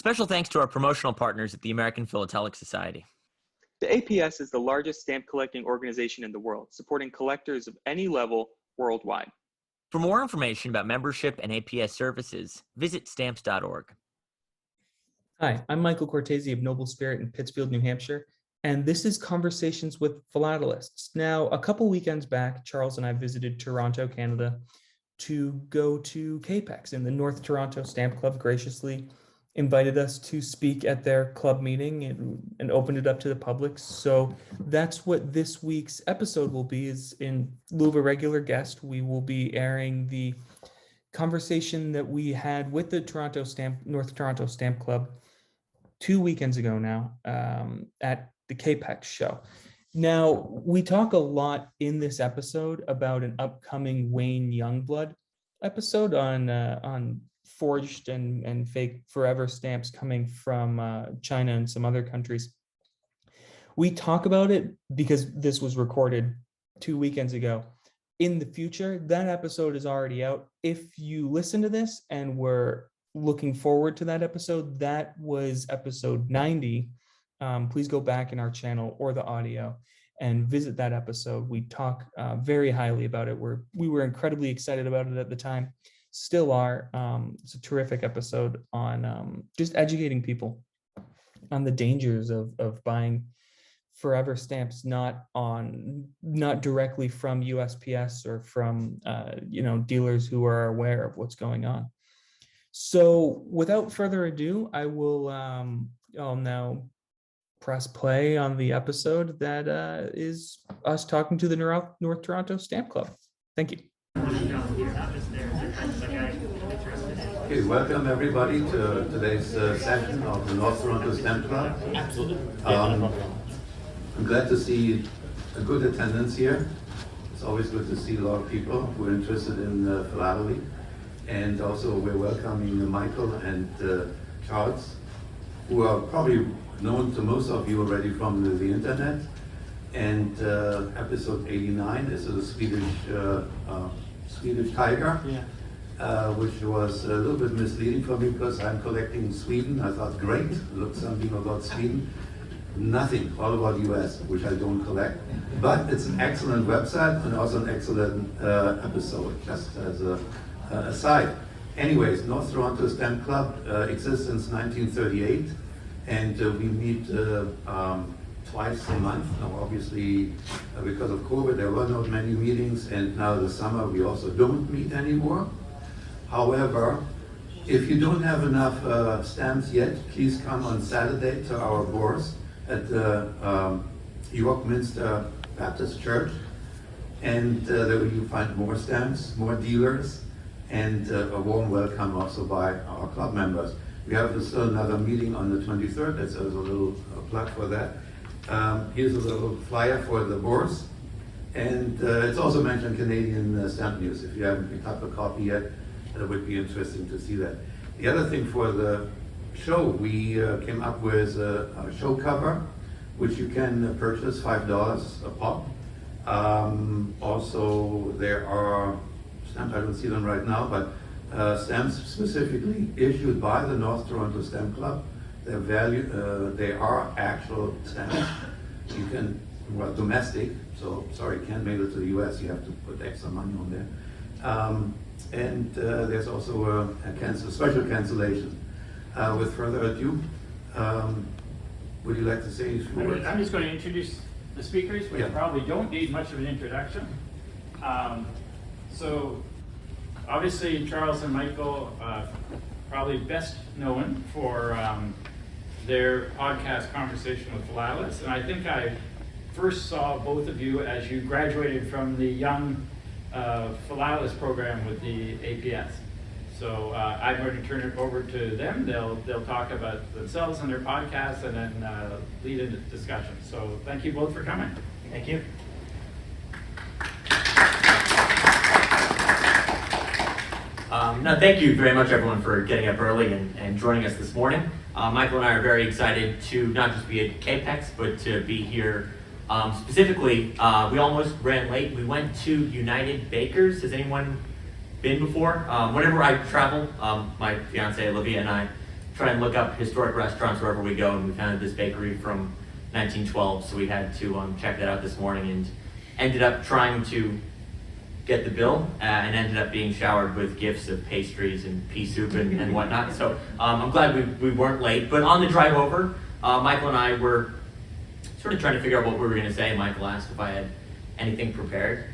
Special thanks to our promotional partners at the American Philatelic Society. The APS is the largest stamp collecting organization in the world, supporting collectors of any level worldwide. For more information about membership and APS services, visit stamps.org. Hi, I'm Michael Cortese of Noble Spirit in Pittsfield, New Hampshire, and this is Conversations with Philatelists. Now, a couple weekends back, Charles and I visited Toronto, Canada, to go to Capex, and the North Toronto Stamp Club graciously invited us to speak at their club meeting and opened it up to the public. So that's what this week's episode will be. Is in lieu of a regular guest, we will be airing the conversation that we had with the North Toronto Stamp Club 2 weekends ago now at the Capex show. Now, we talk a lot in this episode about an upcoming Wayne Youngblood episode on forged and fake forever stamps coming from China and some other countries. We talk about it because this was recorded 2 weekends ago. In the future, that episode is already out. If you listen to this and were looking forward to that episode, that was episode 90. Please go back in our channel or the audio and visit that episode. We talk very highly about it. We were incredibly excited about it at the time. Still are. It's a terrific episode on just educating people on the dangers of buying forever stamps, not directly from USPS or from dealers who are aware of what's going on. So without further ado, I'll now press play on the episode that is us talking to the North Toronto Stamp Club. Thank you. Okay, welcome everybody to today's session of the North Toronto Stamp Club. Absolutely. I'm glad to see a good attendance here. It's always good to see a lot of people who are interested in philately. And also we're welcoming Michael and Charles, who are probably known to most of you already from the internet. And episode 89 is a Swedish tiger, which was a little bit misleading for me because I'm collecting Sweden. I thought, great, look something about Sweden. Nothing, all about US, which I don't collect. But it's an excellent website and also an excellent episode, just as a aside. Anyways, North Toronto Stamp Club exists since 1938, and we meet twice a month. Now, obviously, because of COVID, there were not many meetings, and now the summer we also don't meet anymore. However, if you don't have enough stamps yet, please come on Saturday to our bourse at the York Minster Baptist Church, and there you find more stamps, more dealers, and a warm welcome also by our club members. We have still another meeting on the 23rd. That's a little plug for that. Here's a little flyer for the bourse, and it's also mentioned Canadian Stamp News. If you haven't picked up a copy yet, it would be interesting to see that. The other thing for the show, we came up with a show cover, which you can purchase $5 a pop. Also, there are stamps, I don't see them right now, but stamps specifically issued by the North Toronto Stamp Club. Their value, they are actual stamps. You can, domestic, so sorry, can't mail it to the US, you have to put extra money on there. And there's also a special cancellation. With further ado, would you like to say a few words? I'm just going to introduce the speakers. We probably don't need much of an introduction. So obviously Charles and Michael, probably best known for their podcast Conversation with Philatelists. And I think I first saw both of you as you graduated from the Young Philatelist program with the APS. So I'm going to turn it over to them. They'll talk about themselves and their podcast and then lead into discussion. So thank you both for coming. Thank you. No, thank you very much, everyone, for getting up early and joining us this morning. Michael and I are very excited to not just be at Capex, but to be here. Specifically, we almost ran late. We went to United Bakers. Has anyone been before? Whenever I travel, my fiance Olivia and I try and look up historic restaurants wherever we go, and we found this bakery from 1912, so we had to check that out this morning, and ended up trying to get the bill, and ended up being showered with gifts of pastries and pea soup and whatnot. So I'm glad we weren't late. But on the drive over, Michael and I were sort of trying to figure out what we were going to say. Michael asked if I had anything prepared,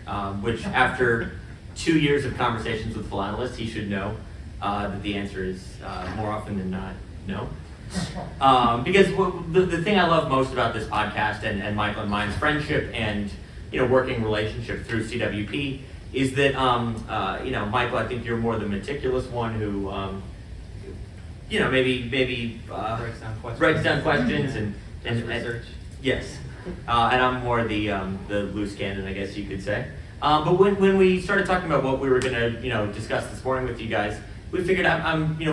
which after 2 years of conversations with philatelists, he should know that the answer is more often than not no. Because the thing I love most about this podcast and Michael and mine's friendship and working relationship through CWP is that Michael, I think you're more the meticulous one who maybe writes down questions and research. Yes, and I'm more the loose cannon, I guess you could say. But when we started talking about what we were going to discuss this morning with you guys, we figured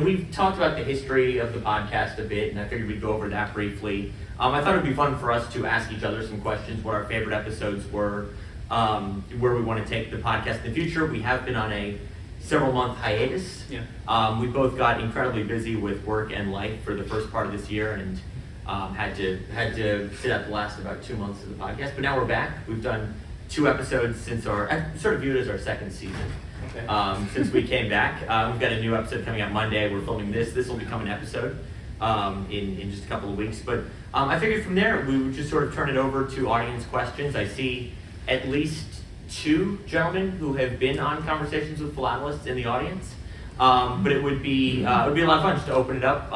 we've talked about the history of the podcast a bit, and I figured we'd go over that briefly. I thought it'd be fun for us to ask each other some questions, what our favorite episodes were, where we want to take the podcast in the future. We have been on a several-month hiatus. Yeah. We both got incredibly busy with work and life for the first part of this year, and had to sit out the last about 2 months of the podcast. But now we're back. We've done 2 episodes since I sort of view it as our second season. Okay. Since we came back. We've got a new episode coming out Monday. We're filming this. This will become an episode in just a couple of weeks. But I figured from there we would just sort of turn it over to audience questions. I see at least 2 gentlemen who have been on Conversations with Philatelists in the audience. But it would be a lot of fun just to open it up,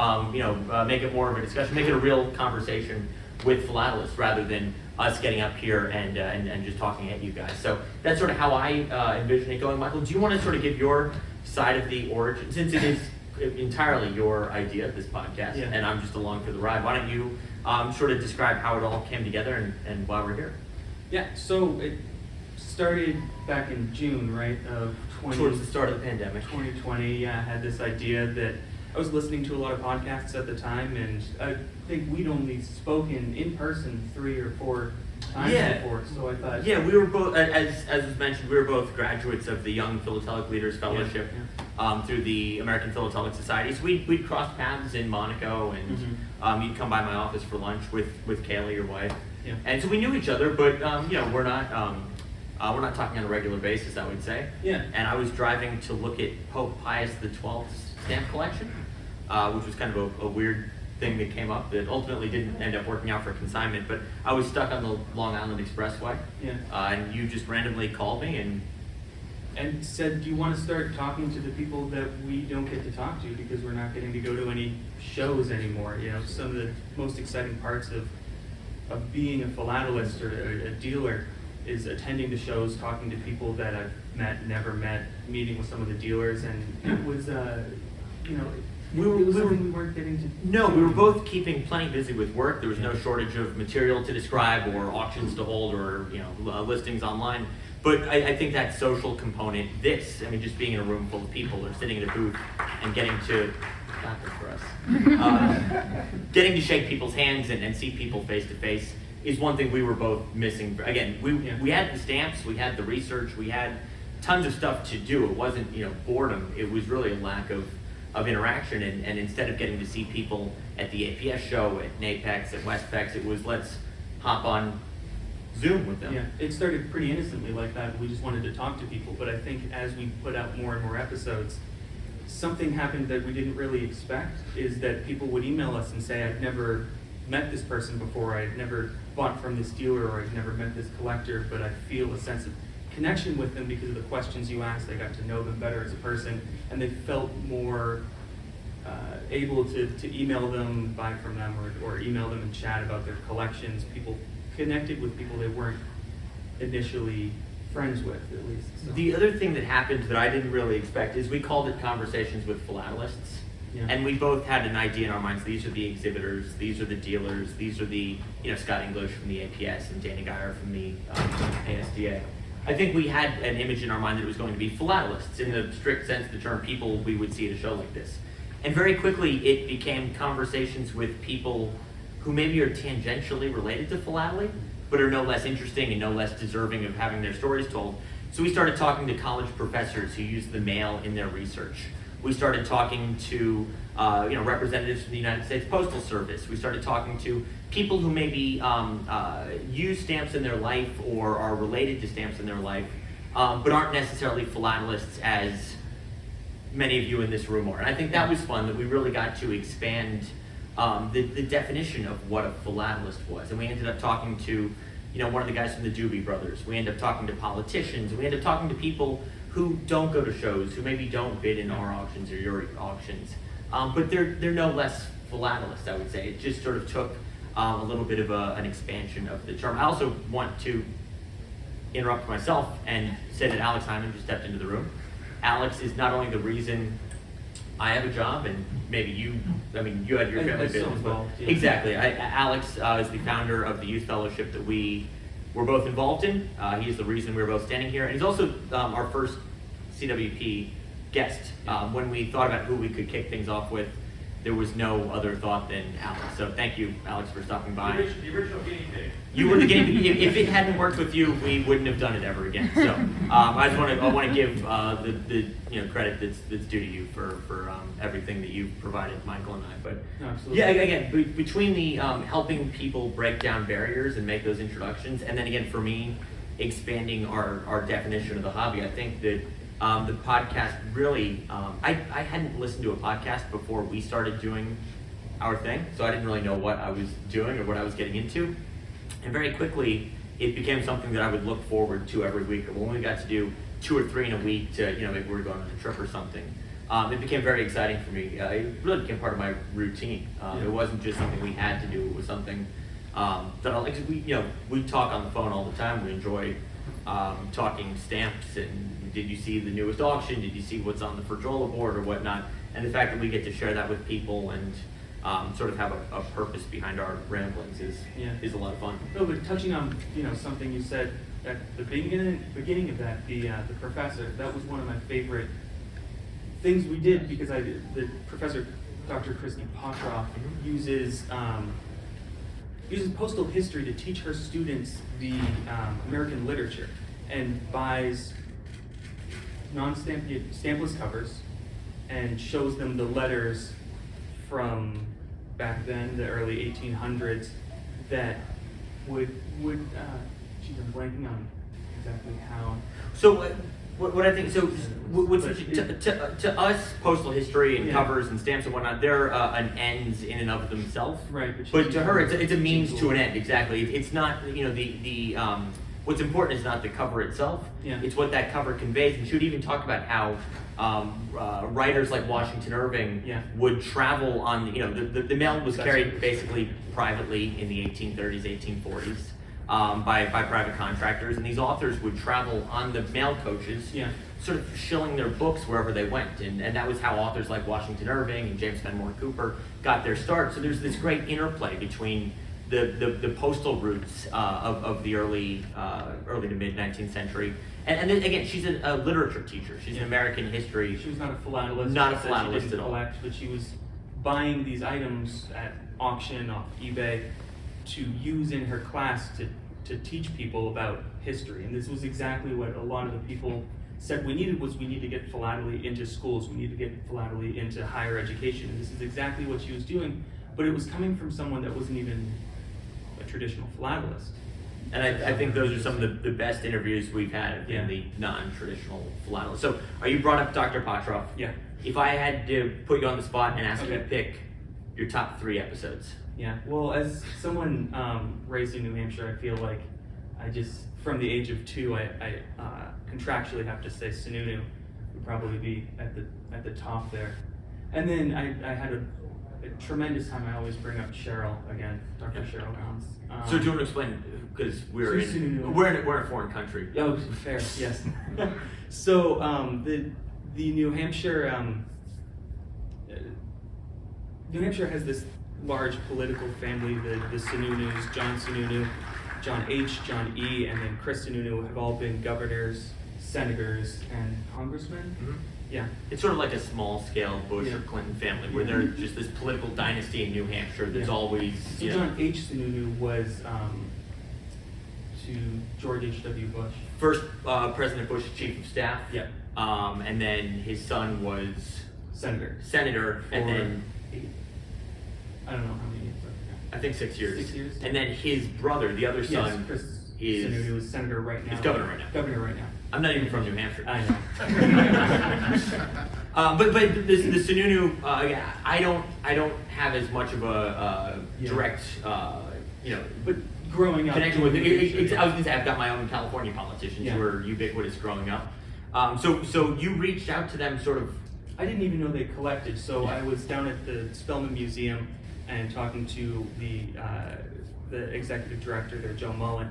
make it more of a discussion, make it a real conversation with philatelists rather than us getting up here and just talking at you guys. So that's sort of how I envision it going. Michael, do you want to sort of give your side of the origin, since it is entirely your idea, this podcast, Yeah. and I'm just along for the ride? Why don't you sort of describe how it all came together and why we're here? Yeah, so it started back in June, right, of Towards the start of the pandemic. 2020. Yeah, I had this idea that I was listening to a lot of podcasts at the time, and I think we'd only spoken in person 3 or 4 times before, so I thought... Yeah, we were both, as was mentioned, we were both graduates of the Young Philatelic Leaders Fellowship through the American Philatelic Society. So we'd crossed paths in Monaco, and you'd come by my office for lunch with Kayla, your wife. Yeah. And so we knew each other, but we're not talking on a regular basis, I would say. Yeah. And I was driving to look at Pope Pius XII's stamp collection, which was kind of a weird thing that came up that ultimately didn't end up working out for consignment. But I was stuck on the Long Island Expressway. Yeah. And you just randomly called me And said, do you want to start talking to the people that we don't get to talk to because we're not getting to go to any shows anymore? Some of the most exciting parts of being a philatelist or a dealer is attending the shows, talking to people that I've never met, meeting with some of the dealers, and it was, we weren't getting to. No, we were both keeping plenty busy with work. There was no shortage of material to describe or auctions to hold or listings online. But I think that social component, just being in a room full of people or sitting in a booth and getting to for us, getting to shake people's hands and see people face to face is one thing we were both missing. Again, we had the stamps, we had the research, we had tons of stuff to do. It wasn't boredom. It was really a lack of interaction. And instead of getting to see people at the APS show, at NAPEX, at WestPEX, it was let's hop on Zoom with them. Yeah, it started pretty innocently like that. We just wanted to talk to people. But I think as we put out more and more episodes, something happened that we didn't really expect, is that people would email us and say, I've never met this person before, I've never bought from this dealer, or I've never met this collector, but I feel a sense of connection with them because of the questions you asked. I got to know them better as a person, and they felt more able to email them, buy from them, or email them and chat about their collections. People connected with people they weren't initially friends with, at least. So. The other thing that happened that I didn't really expect is we called it Conversations with Philatelists. Yeah. And we both had an idea in our minds. These are the exhibitors, these are the dealers, these are the, Scott English from the APS and Danny Geyer from the ASDA. I think we had an image in our mind that it was going to be philatelists in the strict sense of the term, people we would see at a show like this. And very quickly it became conversations with people who maybe are tangentially related to philately, but are no less interesting and no less deserving of having their stories told. So we started talking to college professors who use the mail in their research, We started talking to representatives from the United States Postal Service. We started talking to people who maybe use stamps in their life or are related to stamps in their life, but aren't necessarily philatelists as many of you in this room are. And I think that was fun, that we really got to expand the definition of what a philatelist was. And we ended up talking to one of the guys from the Doobie Brothers. We ended up talking to politicians. We ended up talking to people who don't go to shows, who maybe don't bid in our auctions or your auctions. But they're no less philatelist, I would say. It just sort of took a little bit of an expansion of the term. I also want to interrupt myself and say that Alex Hyman just stepped into the room. Alex is not only the reason I have a job, and maybe you had your family business. Involved, yeah. Exactly. Alex is the founder of the youth fellowship that we were both involved in. He is the reason we were both standing here. And he's also our first CWP guest. When we thought about who we could kick things off with, there was no other thought than Alex. So thank you, Alex, for stopping by. The original guinea pig. You were the guinea pig. If it hadn't worked with you, we wouldn't have done it ever again. So I want to give the credit that's due to you for everything that you've provided, Michael and I. But No, absolutely. yeah, again, between the helping people break down barriers and make those introductions, and then again for me, expanding our definition of the hobby, I think that the podcast really, I hadn't listened to a podcast before we started doing our thing, so I didn't really know what I was doing or what I was getting into. And very quickly, it became something that I would look forward to every week. Or when we got to do 2 or 3 in a week to, maybe we were going on a trip or something, it became very exciting for me. It really became part of my routine. It wasn't just something we had to do. It was something that I like. We talk on the phone all the time. We enjoy talking stamps and did you see the newest auction? Did you see what's on the Ferjola board or whatnot? And the fact that we get to share that with people and sort of have a purpose behind our ramblings is a lot of fun. No, but touching on something you said at the beginning of that, the professor, that was one of my favorite things we did, because the professor, Dr. Christy Potroff, uses postal history to teach her students the American literature, and buys stampless covers and shows them the letters from back then, the early 1800s, that would geez, I'm blanking on exactly how. So what I think, so to us, postal history and covers and stamps and whatnot, they're an ends in and of themselves. Right. But to her, it's a means to an end. Exactly. It's not what's important is not the cover itself. Yeah. It's what that cover conveys. And she would even talk about how writers like Washington Irving would travel on. The mail was carried basically privately in the 1830s, 1840s. By private contractors, and these authors would travel on the mail coaches, sort of shilling their books wherever they went, and that was how authors like Washington Irving and James Fenimore Cooper got their start. So there's this great interplay between the postal routes of the early to mid 19th century, and then again, she's a literature teacher. She's an American history. She was not a philatelist. Not a She philatelist didn't at all. collect, but she was buying these items at auction off eBay to use in her class to teach people about history. And this was exactly what a lot of the people said we need to get philately into schools, we need to get philately into higher education. And this is exactly what she was doing, but it was coming from someone that wasn't even a traditional philatelist. And I think those are some of the best interviews we've had in the non-traditional philatelist. So you brought up Dr. Potroff. Yeah. If I had to put you on the spot and ask you to pick your top 3 episodes. Yeah, well, as someone raised in New Hampshire, I feel like I just, from the age of 2, I contractually have to say Sununu would probably be at the top there. And then I had a tremendous time. I always bring up Cheryl again, Dr. Cheryl Gons. So do you want to explain, because we're in a foreign country. Oh, fair, yes. So the New Hampshire has this large political family. The Sununus, John Sununu, John H., John E., and then Chris Sununu have all been governors, senators, and congressmen. Mm-hmm. Yeah. It's sort of like a small-scale Bush or Clinton family, where they're just this political dynasty in New Hampshire that's always. So John H. Sununu was to George H.W. Bush. First President Bush's chief of staff. Yeah. And then his son was senator, and For then 8, I don't know how many years. I think 6 years. 6 years. And then his brother, the other Yes, son, Chris is- Sununu is senator right now. He's governor right now. Governor right now. I'm not even from New Hampshire. I know. But the Sununu, I don't have as much of a Yeah. direct, But growing up, connection with it. yeah. I was gonna say I've got my own California politicians Yeah. who are ubiquitous growing up. So you reached out to them sort of. I didn't even know they collected. So I was down at the Spelman Museum and talking to the executive director there, Joe Mullen,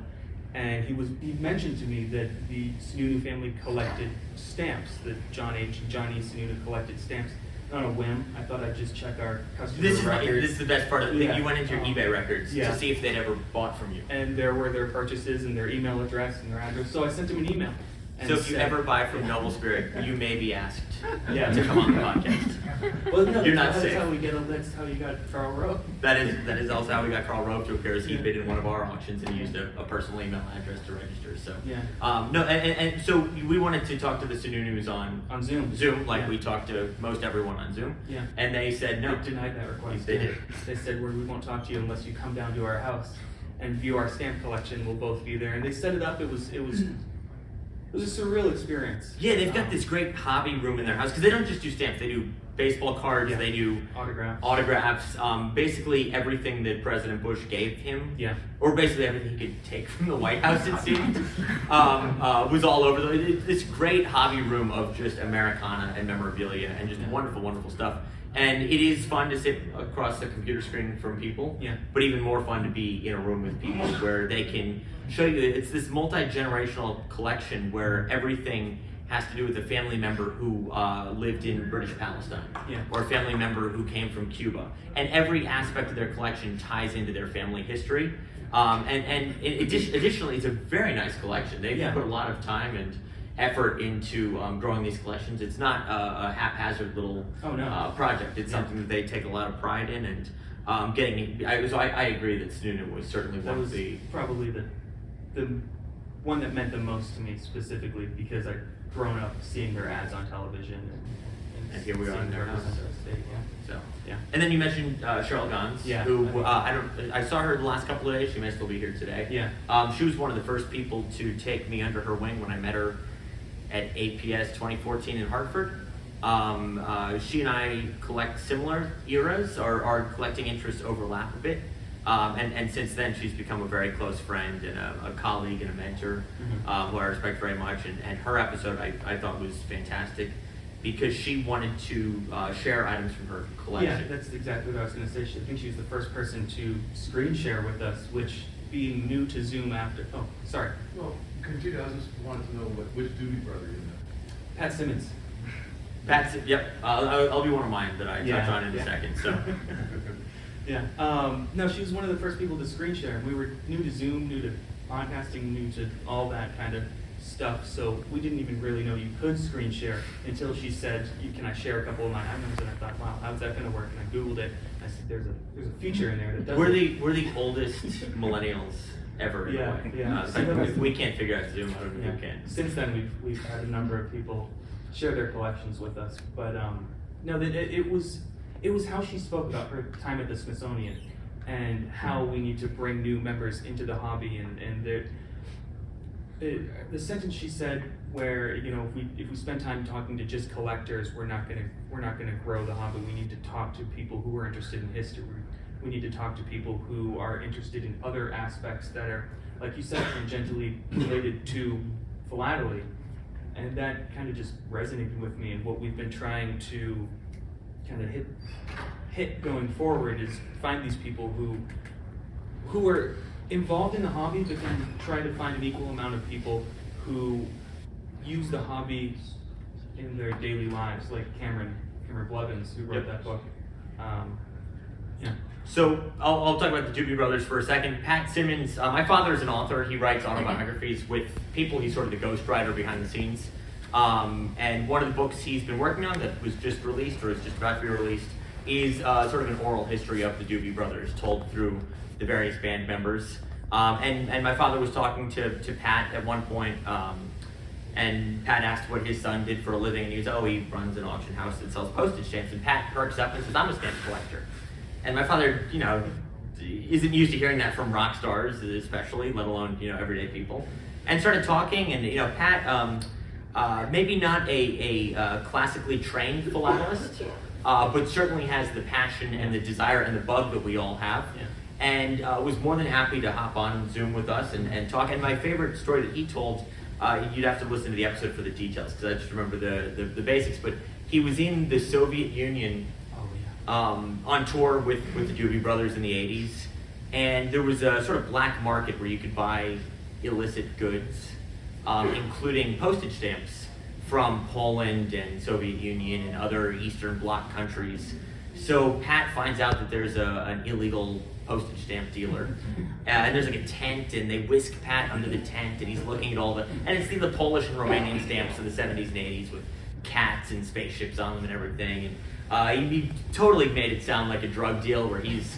and he mentioned to me that the Sununu family collected stamps. That John H. and John E. Sununu collected stamps on a whim. I thought I'd just check our customer This records. is the best part of it. Yeah. You went into your eBay records Yeah. to see if they'd ever bought from you. And there were their purchases and their email address and their address. So I sent him an email. And So if you said- ever buy from Noble Spirit, you may be asked Yeah. to come on the podcast. Well, no, You're not that's safe. That's how you got Karl Rove. That is also how we got Karl Rove to appear, as he bid in one of our auctions and used a personal email address to register. So Yeah. no, and so we wanted to talk to the Sununus on On Zoom. like Yeah. we talk to most everyone on Zoom. Yeah. And they said no. They denied that request. They did. They said we won't talk to you unless you come down to our house and view our stamp collection. We'll both be there. And they set it up. It was a surreal experience. Yeah, they've got this great hobby room in their house because they don't just do stamps; they do baseball cards, Yeah. they do Autographs. basically everything that President Bush gave him. Yeah. Or basically everything he could take from the White House, it seemed, was all over this great hobby room of just Americana and memorabilia and just wonderful, wonderful stuff. And it is fun to sit across the computer screen from people, Yeah. but even more fun to be in a room with people where they can show you. It's this multi-generational collection where everything has to do with a family member who lived in British Palestine, Yeah. or a family member who came from Cuba. And every aspect of their collection ties into their family history. Additionally, it's a very nice collection. They've Yeah. put a lot of time and effort into growing these collections. It's not a haphazard little Oh, no. project. It's Yeah. something that they take a lot of pride in, and getting. I agree that Sununu was certainly That one of was the. probably the one that meant the most to me specifically because I'd grown up seeing their ads on television And here we are seeing in their them house. represent our state. Yeah. So Yeah. and then you mentioned Cheryl Gons, Yeah, who I I saw her the last couple of days. She may still be here today. Yeah. She was one of the first people to take me under her wing when I met her at APS 2014 in Hartford. She and I collect similar eras. Our collecting interests overlap a bit. And since then, she's become a very close friend and a colleague and a mentor, who I respect very much. And her episode I thought was fantastic because she wanted to share items from her Yeah, collection. that's exactly what I was going to say. I think she was the first person to screen share with us, which being new to Zoom after. Oh, sorry. Well, continue. I just wanted to know which duty brother you know. Pat Simmons. That's it. Yep. I'll be one of mine that I Yeah, touch on in yeah. a second. So. Yeah. No, she was one of the first people to screen share. We were new to Zoom, new to podcasting, new to all that kind of stuff. So we didn't even really know you could screen share until she said, "Can I share a couple of my items?" And I thought, "Wow, how's that going to work?" And I Googled it. And I said, "There's a feature in there that does." We're the oldest millennials ever in Yeah, a way. yeah. It's like, if we can't figure out Zoom, I don't know Yeah. who can. Since then, we've had a number of people share their collections with us, but no, it was how she spoke about her time at the Smithsonian and how we need to bring new members into the hobby and the sentence she said where if we spend time talking to just collectors, we're not gonna grow the hobby. We need to talk to people who are interested in history. We need to talk to people who are interested in other aspects that are, like you said, tangentially related to philately. And that kind of just resonated with me, and what we've been trying to kind of hit going forward is find these people who are involved in the hobby, but then try to find an equal amount of people who use the hobby in their daily lives, like Cameron Blevins, who wrote Yep. that book. Yeah. So I'll talk about the Doobie Brothers for a second. Pat Simmons, my father is an author. He writes autobiographies with people. He's sort of the ghostwriter behind the scenes. And one of the books he's been working on that was just released or is just about to be released is sort of an oral history of the Doobie Brothers told through the various band members. And my father was talking to Pat at one point And Pat asked what his son did for a living, and he goes, oh, he runs an auction house that sells postage stamps. And Pat perks up and says, I'm a stamp collector. And my father, isn't used to hearing that from rock stars, especially, let alone, everyday people. And started talking, and, Pat, maybe not a classically trained philatelist, but certainly has the passion and the desire and the bug that we all have. Yeah. And was more than happy to hop on Zoom with us and talk. And my favorite story that he told, you'd have to listen to the episode for the details, because I just remember the basics, but he was in the Soviet Union on tour with the Doobie Brothers in the 80s, and there was a sort of black market where you could buy illicit goods, including postage stamps from Poland and Soviet Union and other Eastern Bloc countries. So Pat finds out that there's an illegal postage stamp dealer, and there's like a tent, and they whisk Pat under the tent, and he's looking at all and it's the Polish and Romanian stamps of the 70s and 80s with cats and spaceships on them and everything. And he totally made it sound like a drug deal where he's,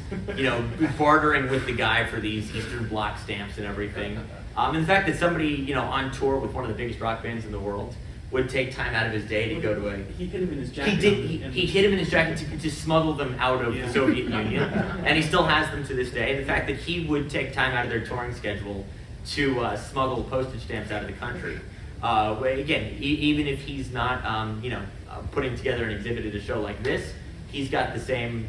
bartering with the guy for these Eastern Bloc stamps and everything. And the fact that somebody, on tour with one of the biggest rock bands in the world would take time out of his day to go to a... He hid him in his jacket. He hid him in his jacket to smuggle them out of the Soviet Union, and he still has them to this day. The fact that he would take time out of their touring schedule to smuggle postage stamps out of the country. Again, even if he's not, putting together an exhibit at a show like this, he's got the same,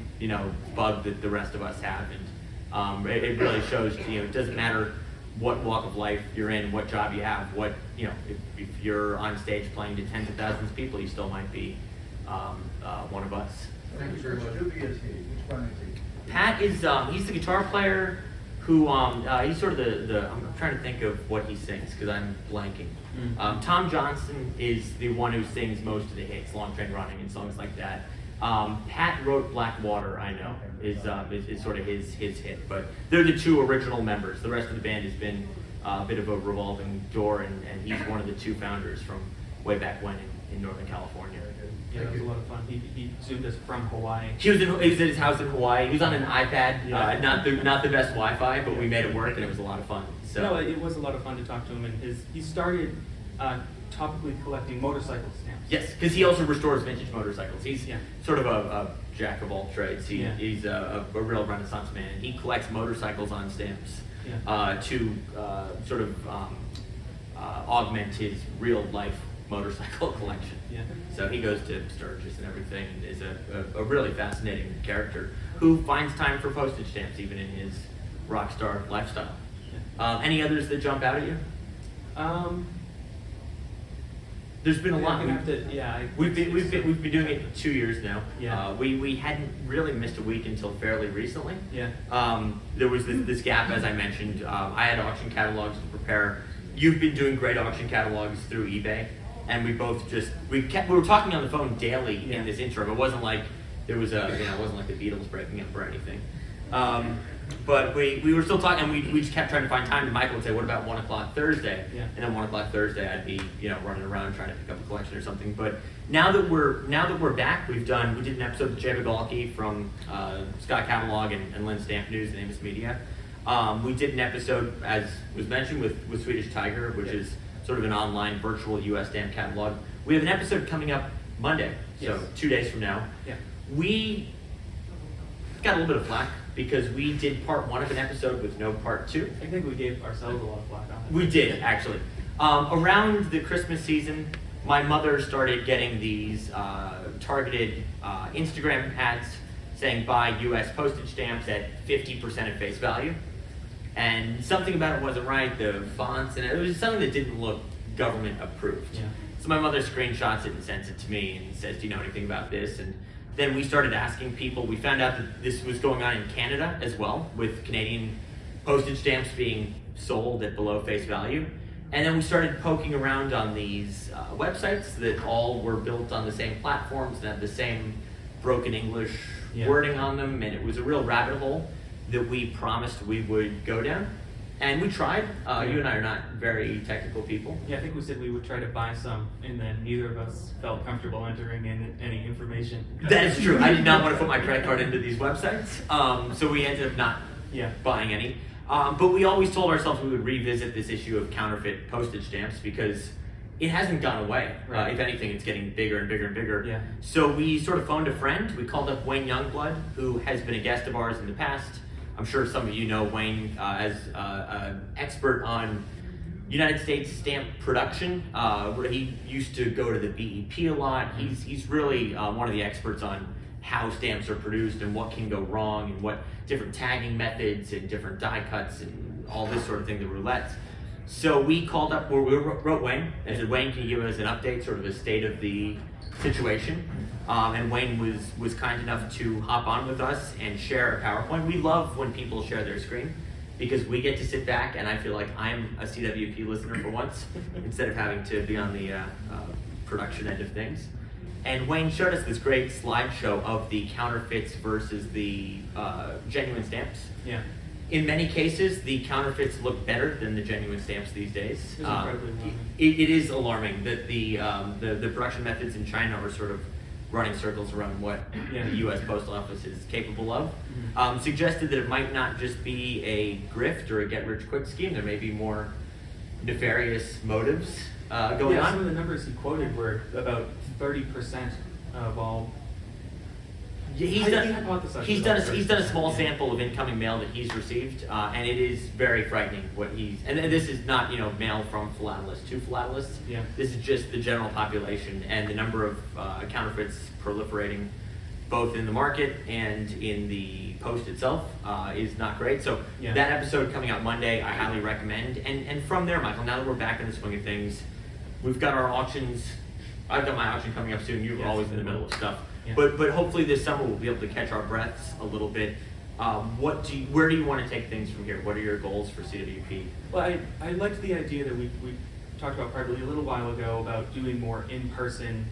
bug that the rest of us have, and it really shows. It doesn't matter what walk of life you're in, what job you have, if you're on stage playing to tens of thousands of people, you still might be one of us. Thank you very much. Who is he? Which one is he? Pat is he's the guitar player who he's sort of the I'm trying to think of what he sings because I'm blanking. Tom Johnson is the one who sings most of the hits, Long Train Running and songs like that. Pat wrote Black Water, I know, is sort of his hit, but they're the two original members. The rest of the band has been a bit of a revolving door, and he's one of the two founders from way back when in Northern California. Yeah, it was a lot of fun. He zoomed us from Hawaii. He was at his house in Hawaii. He was on an iPad, not the best Wi-Fi, but we made it work, and it was a lot of fun. So. No, it was a lot of fun to talk to him, and he started topically collecting motorcycle stamps. Yes, because he also restores vintage motorcycles. He's sort of a jack of all trades. He's a real Renaissance man. He collects motorcycles on stamps to sort of augment his real life motorcycle collection. Yeah. So he goes to Sturgis and everything, and is a really fascinating character who finds time for postage stamps even in his rock star lifestyle. Yeah. Any others that jump out at you? There's been a lot. We've been doing it 2 years now. Yeah. We hadn't really missed a week until fairly recently. Yeah. There was this gap, as I mentioned. I had auction catalogs to prepare. You've been doing great auction catalogs through eBay, and we both we were talking on the phone daily in this interim. It wasn't like there was it wasn't like the Beatles breaking up or anything. But we were still talking, and we just kept trying to find time. And Michael would say, "What about 1 o'clock Thursday?" Yeah. And then 1 o'clock Thursday, I'd be running around trying to pick up a collection or something. But now that we're back, we did an episode with Jay Bagalki from Scott Catalog and Lynn Stamp News and Amos Media. We did an episode, as was mentioned, with Swedish Tiger, which is sort of an online virtual U.S. stamp catalog. We have an episode coming up Monday, so 2 days from now. Yeah. We got a little bit of flack because we did part 1 of an episode with no part 2. I think we gave ourselves a lot of flack on it. We did, actually. Around the Christmas season, my mother started getting these targeted Instagram ads saying buy U.S. postage stamps at 50% of face value. And something about it wasn't right, the fonts, and it was something that didn't look government approved. Yeah. So my mother screenshots it and sends it to me and says, do you know anything about this? And then we started asking people. We found out that this was going on in Canada as well, with Canadian postage stamps being sold at below face value. And then we started poking around on these websites that all were built on the same platforms and had the same broken English wording on them, and it was a real rabbit hole that we promised we would go down. And we tried. You and I are not very technical people. Yeah, I think we said we would try to buy some, and then neither of us felt comfortable entering in any information. That is true. I did not want to put my credit card into these websites, so we ended up not buying any. But we always told ourselves we would revisit this issue of counterfeit postage stamps because it hasn't gone away. Right. If anything, it's getting bigger and bigger and bigger. Yeah. So we sort of phoned a friend. We called up Wayne Youngblood, who has been a guest of ours in the past. I'm sure some of you know Wayne as an expert on United States stamp production. He used to go to the BEP a lot. He's really one of the experts on how stamps are produced and what can go wrong and what different tagging methods and different die cuts and all this sort of thing, the roulettes. So we called up, or we wrote Wayne and said, Wayne, can you give us an update, sort of a state of the situation? And Wayne was kind enough to hop on with us and share a PowerPoint. We love when people share their screen because we get to sit back and I feel like I'm a CWP listener for once instead of having to be on the production end of things. And Wayne showed us this great slideshow of the counterfeits versus the genuine stamps. Yeah. In many cases, the counterfeits look better than the genuine stamps these days. It's incredibly alarming. It is alarming that the production methods in China are sort of running circles around what Yeah. the U.S. Postal Office is capable of. Mhm. Suggested that it might not just be a grift or a get-rich-quick scheme. There may be more nefarious motives going Yeah, on. some of the numbers he quoted were about 30% of all. Yeah, He hypothesized he's about done a 30%. small sample of incoming mail that he's received, and it is very frightening what he's. And this is not mail from philatelists to philatelists. Yeah. This is just the general population and the number of counterfeits proliferating, both in the market and in the post itself, is not great. So Yeah. that episode coming out Monday, I highly recommend. And from there, Michael, now that we're back in the swing of things, we've got our auctions. I've got my auction coming up soon. You're Yes, always in the middle of stuff. Yeah. But hopefully this summer we'll be able to catch our breaths a little bit. Where do you want to take things from here? What are your goals for CWP? Well, I liked the idea that we talked about privately a little while ago about doing more in-person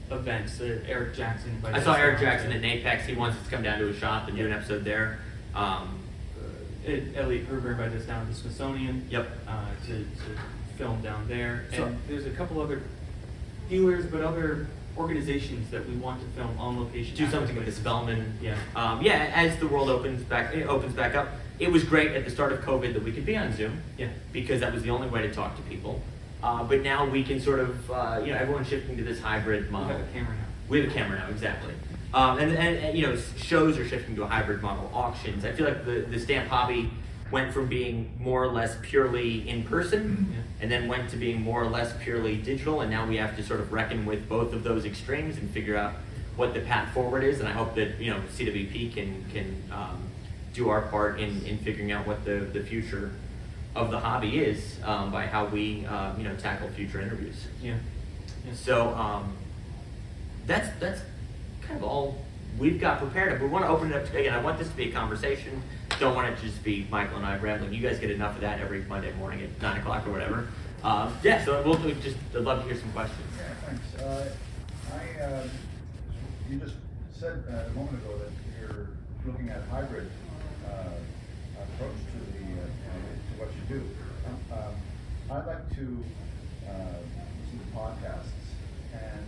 events. Eric Jackson. I saw Eric Jackson at Apex. He wants us to come down to his shop and do an episode there. Elliot Gruber invited us down to the Smithsonian. Yep. To film down there. So- And there's a couple other dealers, but other organizations that we want to film on location. Do something with the Spellman. Yeah. As the world opens back up. It was great at the start of COVID that we could be on Zoom. Yeah. Because that was the only way to talk to people. But now we can sort of, everyone's shifting to this hybrid We model. have a camera now. We have a camera now, exactly. And shows are shifting to a hybrid model. Auctions. I feel like the stamp hobby went from being more or less purely in person, Yeah. and then went to being more or less purely digital. And now we have to sort of reckon with both of those extremes and figure out what the path forward is. And I hope that CWP can do our part in figuring out what the future of the hobby is by how we tackle future interviews. Yeah. Yeah. So that's kind of all we've got prepared. We want to open it up again. I want this to be a conversation. Don't want it to just be Michael and I rambling. You guys get enough of that every Monday morning at 9 o'clock or whatever. So I'd love to hear some questions. Yeah, thanks. You just said a moment ago that you're looking at hybrid approach to what you do. I'd like to listen to podcasts. And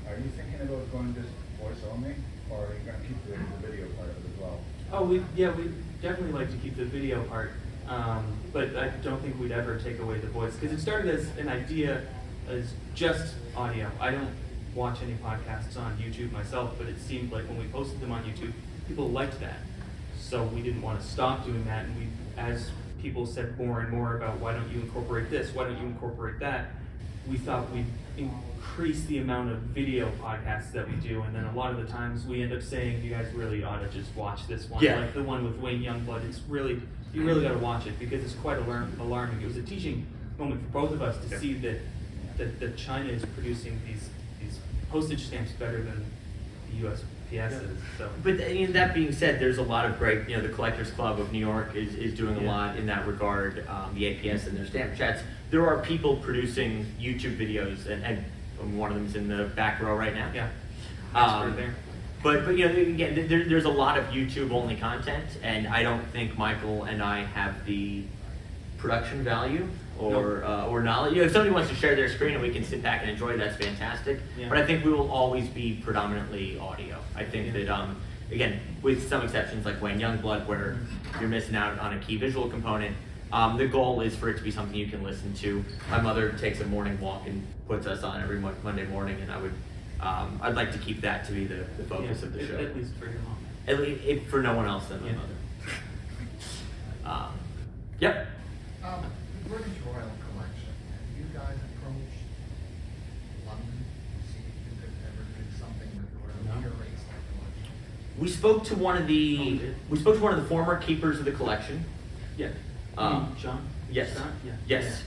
are you thinking about going just voice only, or are you going to keep the video part of it as well? Oh, we definitely like to keep the video part, but I don't think we'd ever take away the voice because it started as an idea as just audio. I don't watch any podcasts on YouTube myself, but it seemed like when we posted them on YouTube, people liked that. So we didn't want to stop doing that, and as people said more and more about why don't you incorporate this, why don't you incorporate that, we thought we'd increase the amount of video podcasts that we do, and then a lot of the times we end up saying, you guys really ought to just watch this one. Yeah. Like the one with Wayne Youngblood, you really got to watch it because it's quite alarming. It was a teaching moment for both of us to see that China is producing these postage stamps better than the USPS is. So. But that being said, there's a lot of great, the Collectors Club of New York is doing a lot in that regard. The APS and their stamp chats. There are people producing YouTube videos, and one of them is in the back row right now. Yeah. There. But again, there's a lot of YouTube only content, and I don't think Michael and I have the production value or knowledge. If somebody wants to share their screen and we can sit back and enjoy it, that's fantastic. Yeah. But I think we will always be predominantly audio. I think that again, with some exceptions like Wayne Youngblood, where you're missing out on a key visual component, The goal is for it to be something you can listen to. My mother takes a morning walk and puts us on every Monday morning, and I'd like to keep that to be the focus of the show. At least for your mom. At least if for no one else than my Yeah. mother. Yep. The British Royal Collection, have you guys approached London to see if you could ever do something with Royal curates that collection? We spoke to one of the former keepers of the collection. Yeah. John? Yes. John? Yeah. Yes.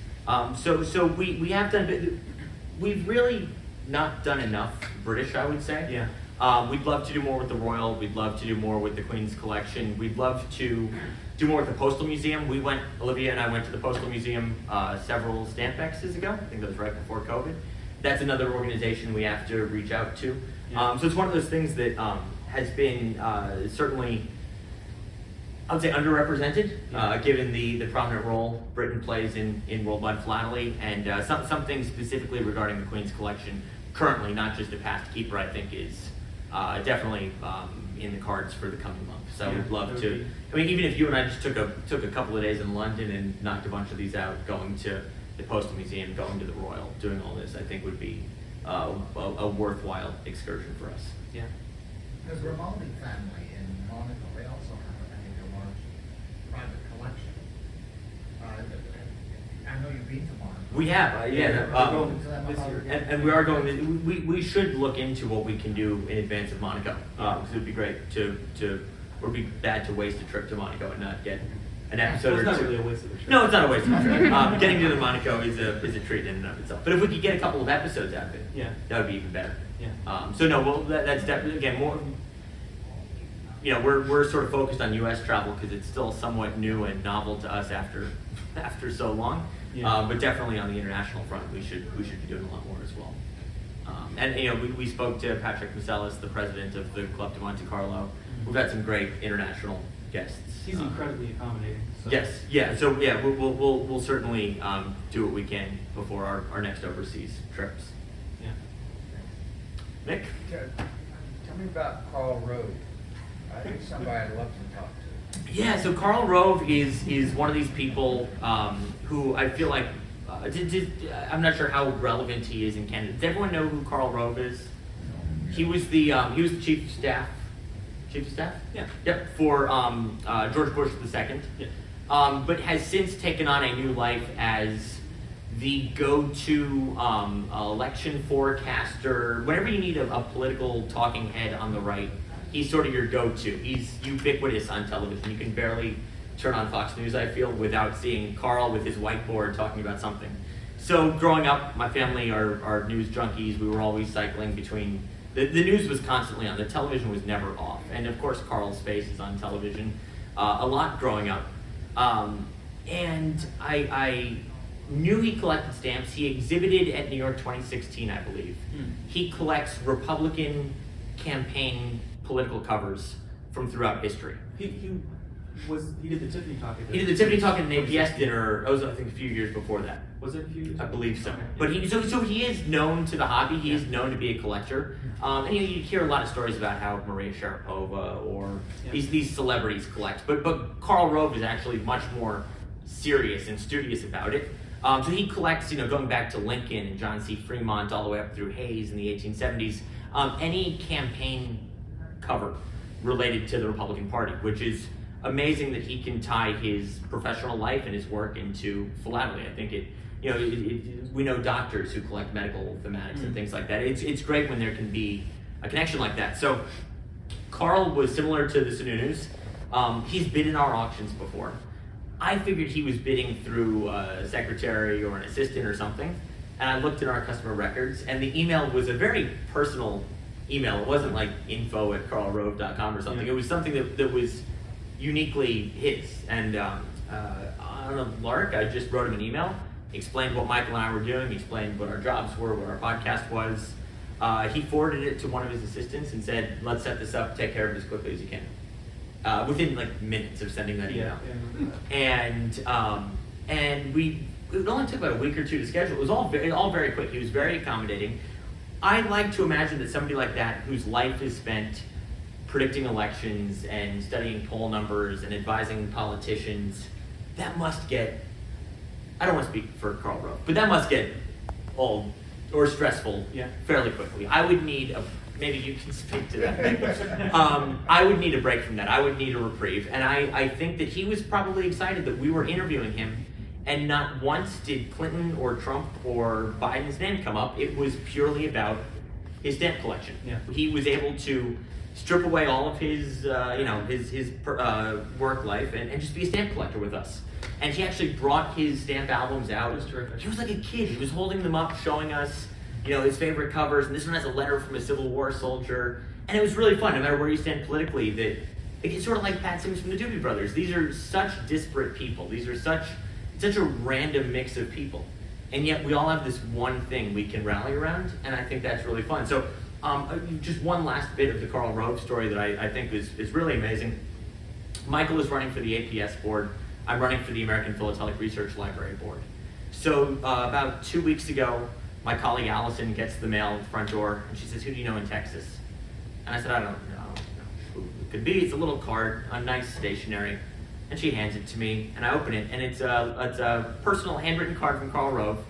So we have done. We've really not done enough British, I would say. Yeah. We'd love to do more with the Royal. We'd love to do more with the Queen's Collection. We'd love to do more with the Postal Museum. Olivia and I went to the Postal Museum several Stampexes ago. I think that was right before COVID. That's another organization we have to reach out to. Yeah. So it's one of those things that has been certainly, I would say, underrepresented, given the prominent role Britain plays in worldwide philately, and something specifically regarding the Queen's Collection currently, not just a past keeper, I think is definitely in the cards for the coming month. So Yeah, we'd love that to. would be- I mean, even if you and I just took a couple of days in London and knocked a bunch of these out, going to the Postal Museum, going to the Royal, doing all this, I think would be a worthwhile excursion for us. Yeah. The Grimaldi family in Monaco, they also have, I think, a large private collection. I know you've been to Monaco. We have, yeah. we're going to that this one. year. And we are going to, we should look into what we can do in advance of Monaco. Because it would be great to, it would be bad to waste a trip to Monaco and not get an episode It's or not two. really a waste of a trip. No, it's not a waste of a trip. Getting to the Monaco is a treat in and of itself. But if we could get a couple of episodes out of it, Yeah. that would be even better. Yeah. So no, well, that's definitely, again, more, we're sort of focused on U.S. travel because it's still somewhat new and novel to us after so long. Yeah. But definitely on the international front, we should be doing a lot more as well. And we spoke to Patrick Masellis, the president of the Club de Monte Carlo. We've had some great international guests. He's incredibly accommodating. So. Yes, yeah. So yeah, we'll certainly do what we can before our next overseas trips. Yeah. Nick. Tell me about Karl Rove. I think somebody I'd love to talk to. Yeah, so Karl Rove is one of these people who I feel like I'm not sure how relevant he is in Canada. Does everyone know who Karl Rove is? He was the chief of staff. Chief of staff? Yeah. Yep. For George Bush II. Yeah. But has since taken on a new life as the go-to election forecaster. Whenever you need a political talking head on the right, he's sort of your go-to. He's ubiquitous on television. You can barely turn on Fox News, I feel, without seeing Karl with his whiteboard talking about something. So growing up, my family are news junkies. We were always cycling between, the news was constantly on. The television was never off. And of course, Karl's face is on television a lot growing up. And I knew he collected stamps. He exhibited at New York 2016, I believe. He collects Republican campaign political covers from throughout history. He did the Tiffany talk. He did the Tiffany talk at an APS dinner. It was, I think, a few years before that. Was it a few years? I believe so. Okay. But he is known to the hobby. He is known to be a collector. And you hear a lot of stories about how Maria Sharapova or these celebrities collect. But Karl Rove is actually much more serious and studious about it. So he collects, going back to Lincoln and John C. Fremont all the way up through Hayes in the 1870s, any campaign cover related to the Republican Party, which is amazing that he can tie his professional life and his work into philately. I think we know doctors who collect medical thematics and things like that. It's great when there can be a connection like that. So Karl was similar to the Sununus. He's bid in our auctions before. I figured he was bidding through a secretary or an assistant or something, and I looked at our customer records, and the email was a very personal email. It wasn't like info@karlrove.com or something. Yeah. It was something that was uniquely his. And on a lark, I just wrote him an email, explained what Michael and I were doing, explained what our jobs were, what our podcast was. He forwarded it to one of his assistants and said, "Let's set this up, take care of it as quickly as you can." Within like minutes of sending that email. And it only took about a week or two to schedule. It was all very quick. He was very accommodating. I like to imagine that somebody like that, whose life is spent predicting elections and studying poll numbers and advising politicians, that must get, I don't want to speak for Karl Rove, but that must get old or stressful fairly quickly. I would need maybe you can speak to that. I would need a break from that. I would need a reprieve. And I think that he was probably excited that we were interviewing him, and not once did Clinton or Trump or Biden's name come up. It was purely about his stamp collection. Yeah. He was able to strip away all of his, his work life and just be a stamp collector with us. And he actually brought his stamp albums out. It was terrific. He was like a kid. He was holding them up, showing us, his favorite covers. And this one has a letter from a Civil War soldier. And it was really fun, no matter where you stand politically, that it's sort of like Pat Simmons from the Doobie Brothers. These are such disparate people. These are such a random mix of people. And yet we all have this one thing we can rally around, and I think that's really fun. So just one last bit of the Karl Rove story that I think is really amazing. Michael is running for the APS board. I'm running for the American Philatelic Research Library board. So about 2 weeks ago, my colleague Allison gets the mail at the front door, and she says, "Who do you know in Texas?" And I said, "I don't know who it could be. It's a little card, a nice stationery." And she hands it to me, and I open it, and it's a personal handwritten card from Karl Rove.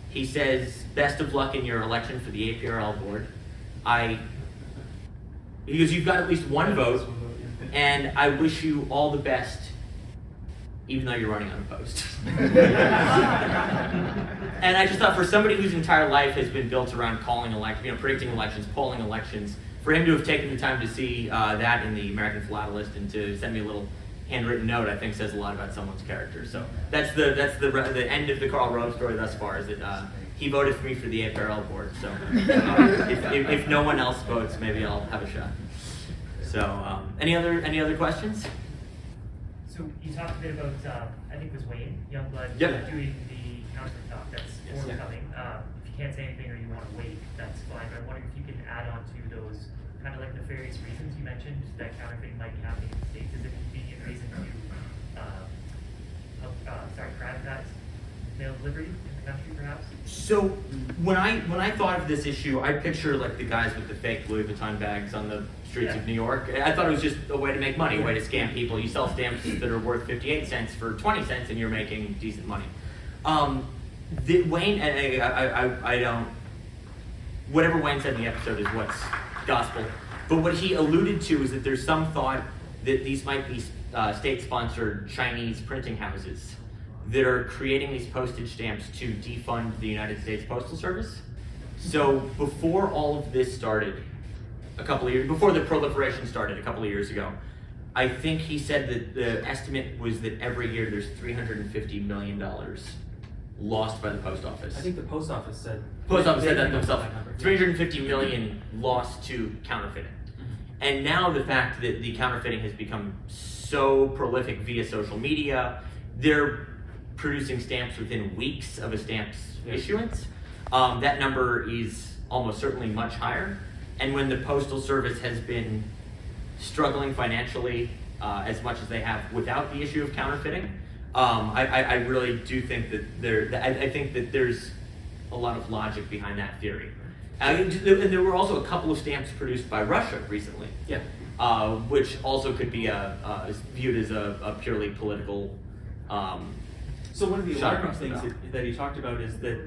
He says, "Best of luck in your election for the APRL board. He goes, you've got at least one vote, and I wish you all the best, even though you're running unopposed." And I just thought, for somebody whose entire life has been built around predicting elections, polling elections, for him to have taken the time to see that in the American Philatelist and to send me a little handwritten note, I think says a lot about someone's character. So that's the end of the Karl Rove story thus far. Is that he voted for me for the APRL board. So if no one else votes, maybe I'll have a shot. So any other questions? So you talked a bit about I think it was Wayne Youngblood doing the Counterfeit talk that's forthcoming. If you can't say anything or you want to wait, that's fine. But I'm wondering if you can add on to those kind of like nefarious reasons you mentioned that counterfeiting might be happening in the States. Is it a convenient reason to privatize mail delivery in the country, perhaps? So when I thought of this issue, I picture like the guys with the fake Louis Vuitton bags on the streets of New York. I thought it was just a way to make money, a way to scam people. You sell stamps that are worth 58 cents for 20 cents, and you're making decent money. Wayne, I don't. Whatever Wayne said in the episode is what's gospel. But what he alluded to is that there's some thought that these might be state-sponsored Chinese printing houses that are creating these postage stamps to defund the United States Postal Service. So before all of this started, before the proliferation started a couple of years ago, I think he said that the estimate was that every year there's $350 million lost by the post office. I think the post office said that themselves. 350 million lost to counterfeiting. And now the fact that the counterfeiting has become so prolific via social media, they're producing stamps within weeks of a stamp's issuance. That number is almost certainly much higher. And when the Postal Service has been struggling financially as much as they have without the issue of counterfeiting, I really do think that I think that there's a lot of logic behind that theory. And there were also a couple of stamps produced by Russia recently, which also could be viewed as a purely political. So one of the alarming things that he talked about is that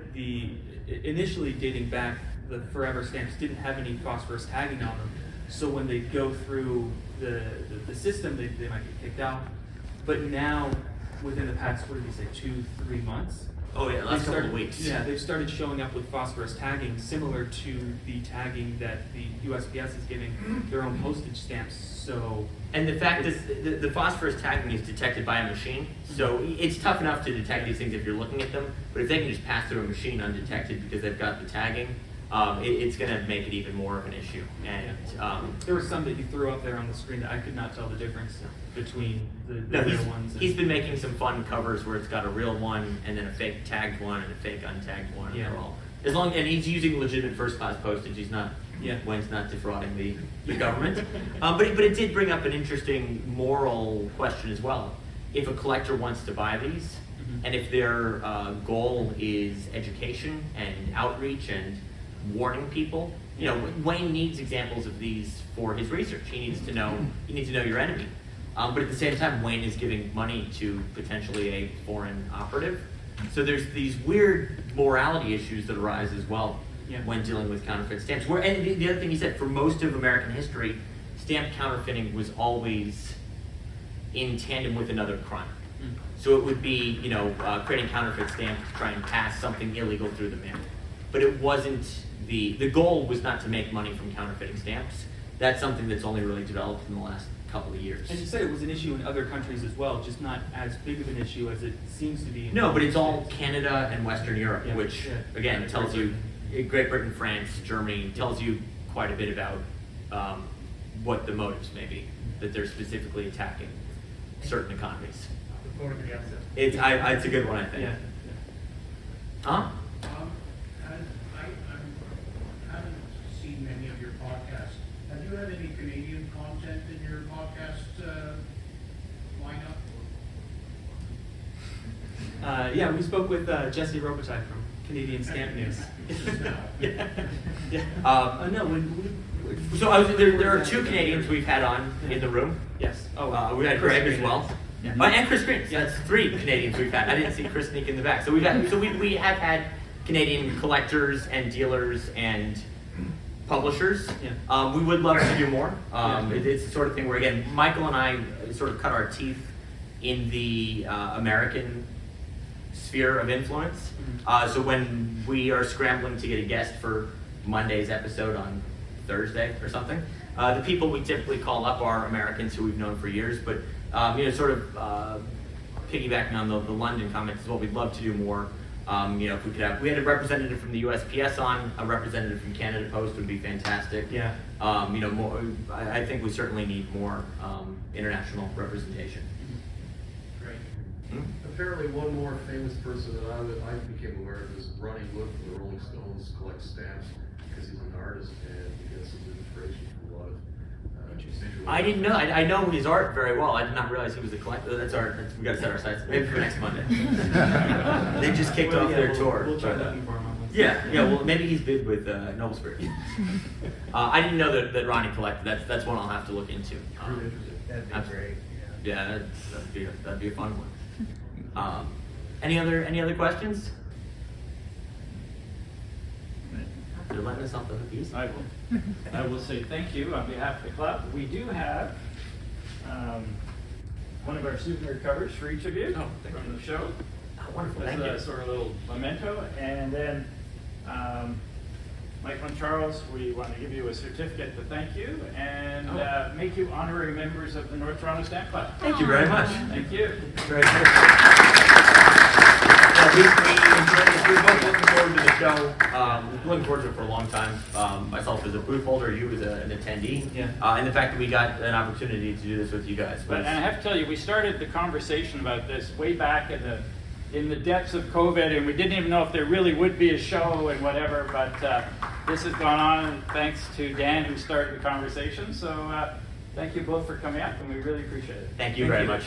initially dating back, the forever stamps didn't have any phosphorus tagging on them. So when they go through the system, they might get kicked out. But now, within the past, what did he say, 2-3 months? Oh yeah, last couple of weeks. Yeah, they've started showing up with phosphorus tagging similar to the tagging that the USPS is giving their own postage stamps. So, and the fact that the phosphorus tagging is detected by a machine, so it's tough enough to detect these things if you're looking at them. But if they can just pass through a machine undetected because they've got the tagging, it's going to make it even more of an issue. And there were some that you threw up there on the screen that I could not tell the difference between the real ones. He's been making some fun covers where it's got a real one and then a fake tagged one and a fake untagged one. And they're all and he's using legitimate first-class postage. He's not. Wayne's not defrauding the government. But it did bring up an interesting moral question as well. If a collector wants to buy these, and if their goal is education and outreach and warning people, Wayne needs examples of these for his research. He needs to know your enemy. But at the same time, Wayne is giving money to potentially a foreign operative. So there's these weird morality issues that arise as well when dealing with counterfeit stamps. And the other thing he said, for most of American history, stamp counterfeiting was always in tandem with another crime. So it would be, creating counterfeit stamps to try and pass something illegal through the mail. But it wasn't, the goal was not to make money from counterfeiting stamps. That's something that's only really developed in the last couple of years. And you said it was an issue in other countries as well, just not as big of an issue as it seems to be. No, but it's all Canada and Western Europe, which, again, Great tells you, Great Britain, France, Germany, tells you quite a bit about what the motives may be, that they're specifically attacking certain economies. Look forward to the episode. It's a good one, I think. Yeah. Huh? I haven't seen many of your podcasts. Have you had any Canadian content in your podcast lineup? Yeah, we spoke with Jesse Robitaille from Canadian Stamp News. There are two Canadians we've had on in the room. Yes. We had Greg as well. Yeah. And Chris Green. So that's three Canadians we've had. I didn't see Chris sneak in the back. So we have had Canadian collectors and dealers and publishers. We would love to do more. It's the sort of thing where, again, Michael and I sort of cut our teeth in the American sphere of influence. So when we are scrambling to get a guest for Monday's episode on Thursday or something, the people we typically call up are Americans who we've known for years. But sort of piggybacking on the London comments is what we'd love to do more. If we could have, we had a representative from the USPS on, a representative from Canada Post would be fantastic. Yeah. More. I think we certainly need more international representation. Great. Apparently, one more famous person that I became aware of is Ronnie Wood from the Rolling Stones collects stamps because he's an artist and he gets some inspiration from a lot of visual. I didn't know. I know his art very well. I did not realize he was a collector. That's we got to set our sights. Maybe for next Monday. They just kicked off their tour. We'll try looking for him on Wednesday. Yeah. Well, maybe he's bid with Noble Spirit. I didn't know that Ronnie collected. That's one I'll have to look into. Really interesting. That'd be great. Yeah, that'd be a fun one. Any other questions? They're letting us off the hook easy. I will say thank you on behalf of the club. We do have one of our souvenir covers for each of you from the show. Oh, wonderful. That's Thank you. a sort of little memento. And then Michael and Charles, we want to give you a certificate to thank you and make you honorary members of the North Toronto Stamp Club. Thank you very much. Thank you. Very good. We enjoyed this. We're both looking forward to the show. Looking forward to it for a long time. Myself as a booth holder, you as an attendee. And the fact that we got an opportunity to do this with you guys. And I have to tell you, we started the conversation about this way back in the depths of COVID, and we didn't even know if there really would be a show and whatever, but this has gone on thanks to Dan, who started the conversation. So thank you both for coming up, and we really appreciate it. Thank you very much.